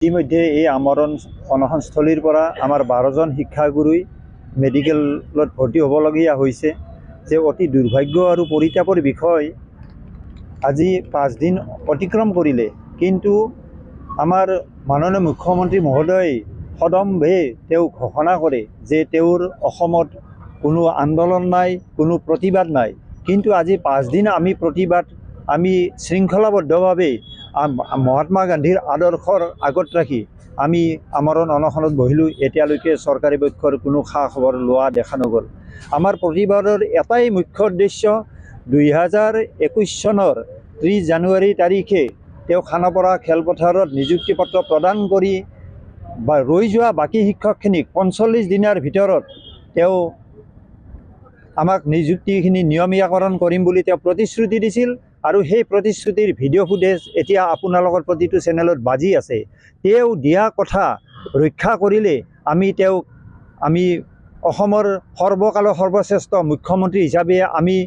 ইতিমধ্যে এই আমৰণ অনশনস্থলীৰ পৰা আমাৰ 12জন শিক্ষাগুৰুই মেডিকেলত ভৰ্তি হ'বলগীয়া হৈছে। যে অতি দুৰ্ভাগ্য আৰু পৰিতাপৰ বিষয়, আজি 5 দিন অতিক্ৰম কৰিলে, কিন্তু আমাৰ মাননীয় মুখ্যমন্ত্ৰী মহোদয় সদম্ভে তেওঁ ঘোষণা কৰে যে তেওঁৰ অসমত কোনো আন্দোলন নাই, কোনো প্ৰতিবাদ নাই। কিন্তু আজি 5 দিন আমি প্ৰতিবাদ, আমি শৃংখলাবদ্ধভাৱে মহাত্মা গান্ধীৰ আদৰ্শৰ আগত ৰাখি আমি আমৰণ অনশনত বহিলোঁ। এতিয়ালৈকে চৰকাৰী পক্ষৰ কোনো খা খবৰ লোৱা দেখা নগ'ল। আমাৰ প্ৰতিবাদৰ এটাই মুখ্য উদ্দেশ্য, 2021 চনৰ 30 জানুৱাৰী তাৰিখে তেওঁ খানাপাৰা খেলপথাৰত নিযুক্তি পত্ৰ প্ৰদান কৰি ৰৈ যোৱা বাকী শিক্ষকখিনিক 45 দিনৰ ভিতৰত তেওঁ আমাক নিযুক্তিখিনি নিয়মীয়াকৰণ কৰিম বুলি তেওঁ প্ৰতিশ্ৰুতি দিছিল। আৰু সেই প্ৰতিশ্ৰুতিৰ ভিডিঅ' ফুটেজ এতিয়া আপোনালোকৰ প্ৰতিটো চেনেলত বাজি আছে। তেওঁ দিয়া কথা ৰক্ষা কৰিলে আমি অসমৰ সৰ্বকালৰ সৰ্বশ্ৰেষ্ঠ মুখ্যমন্ত্ৰী হিচাপে আমি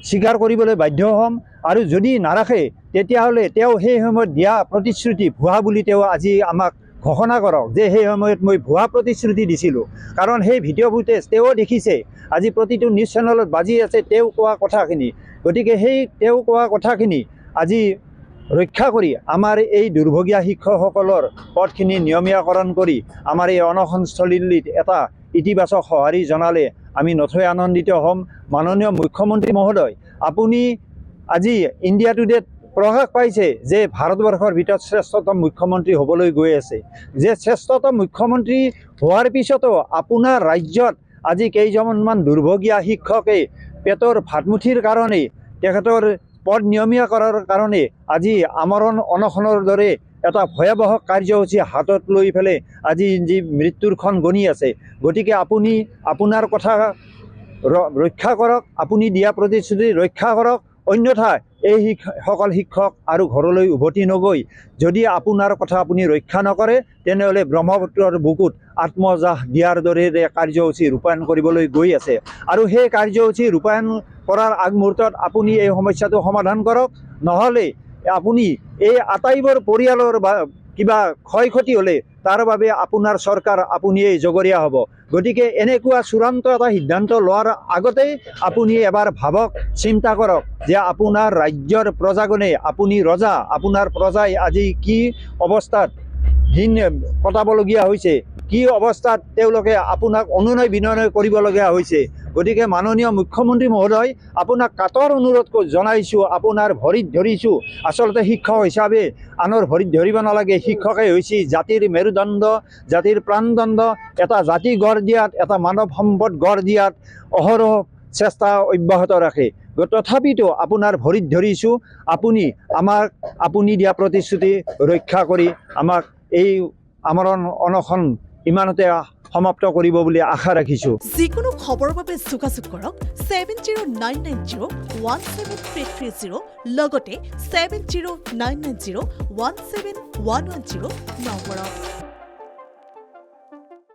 স্বীকাৰ কৰিবলৈ বাধ্য হ'ম। আৰু যদি নাৰাখে তেতিয়াহ'লে তেওঁ সেই সময়ত দিয়া প্ৰতিশ্ৰুতি ভুৱা বুলি তেওঁ আজি আমাক ঘোষণা কৰক যে সেই সময়ত মই ভুৱা প্ৰতিশ্ৰুতি দিছিলোঁ। কাৰণ সেই ভিডিঅ' ফুটেজ তেওঁ দেখিছে, আজি প্ৰতিটো নিউজ চেনেলত বাজি আছে তেওঁ কোৱা কথাখিনি। গতিকে সেই তেওঁ কোৱা কথাখিনি আজি ৰক্ষা কৰি আমাৰ এই দুৰ্ভগীয়া শিক্ষকসকলৰ পদখিনি নিয়মীয়াকৰণ কৰি আমাৰ এই অনশনস্থলীত এটা ইতিবাচক সঁহাৰি জনালে আমি নথৈ আনন্দিত হ'ম। মাননীয় মুখ্যমন্ত্ৰী মহোদয়, আপুনি আজি ইণ্ডিয়া টুডেত প্ৰকাশ পাইছে যে ভাৰতবৰ্ষৰ ভিতৰত শ্ৰেষ্ঠতম মুখ্যমন্ত্ৰী হ'বলৈ গৈ আছে। যে শ্ৰেষ্ঠতম মুখ্যমন্ত্ৰী হোৱাৰ পিছতো আপোনাৰ ৰাজ্যত আজি কেইজনমান দুৰ্ভগীয়া শিক্ষকে পেটৰ ভাতমুঠিৰ কাৰণে, তেখেতৰ পদ নিয়মীয়া কৰাৰ কাৰণে আজি আমৰণ অনশনৰ দৰে এটা ভয়াৱহ কাৰ্যসূচী হাতত লৈ পেলাই আজি যি মৃত্যুৰ ক্ষণ গণি আছে। গতিকে আপুনি আপোনাৰ কথা ৰক্ষা কৰক, আপুনি দিয়া প্ৰতিশ্ৰুতি ৰক্ষা কৰক। অন্যথা এই সকল শিক্ষক আৰু ঘৰলৈ উভতি নগৈ যদি আপোনাৰ কথা আপুনি ৰক্ষা নকৰে, তেনেহ'লে ব্ৰহ্মপুত্ৰৰ বুকুত আত্মজাহ দিয়াৰ দৰে কাৰ্যসূচী ৰূপায়ণ কৰিবলৈ গৈ আছে। আৰু সেই কাৰ্যসূচী ৰূপায়ণ কৰাৰ আগমুহূৰ্তত আপুনি এই সমস্যাটো সমাধান কৰক। নহ'লে আপুনি এই আটাইবোৰ পৰিয়ালৰ কিবা ক্ষয় ক্ষতি হ'লে তাৰ বাবে আপোনাৰ চৰকাৰ আপুনিয়েই জগৰীয়া হ'ব। গতিকে এনেকুৱা চূড়ান্ত এটা সিদ্ধান্ত লোৱাৰ আগতেই আপুনি এবাৰ ভাবক, চিন্তা কৰক যে আপোনাৰ ৰাজ্যৰ প্ৰজাগণে, আপুনি ৰজা, আপোনাৰ প্ৰজাই আজি কি অৱস্থাত দিন কটাবলগীয়া হৈছে, কি অৱস্থাত তেওঁলোকে আপোনাক অনুনয় বিনয় কৰিবলগীয়া হৈছে। গতিকে মাননীয় মুখ্যমন্ত্ৰী মহোদয়, আপোনাক কাতৰ অনুৰোধ জনাইছোঁ, আপোনাৰ ভৰিত ধৰিছোঁ। আচলতে শিক্ষক হিচাপে আনৰ ভৰিত ধৰিব নালাগে। শিক্ষকেই হৈছে জাতিৰ মেৰুদণ্ড, জাতিৰ প্ৰাণদণ্ড। এটা জাতি গঢ় দিয়াত, এটা মানৱ সম্পদ গঢ় দিয়াত অহৰহ চেষ্টা অব্যাহত ৰাখে। তথাপিতো আপোনাৰ ভৰিত ধৰিছোঁ, আপুনি দিয়া প্ৰতিশ্ৰুতি ৰক্ষা কৰি আমাক এই আমৰণ অনশন ইমানতে সমাপ্ত কৰিব বুলি আশা ৰাখিছোঁ। যিকোনো খবৰৰ বাবে যোগাযোগ কৰক 7099017330 লগতে 7099017110 নম্বৰত।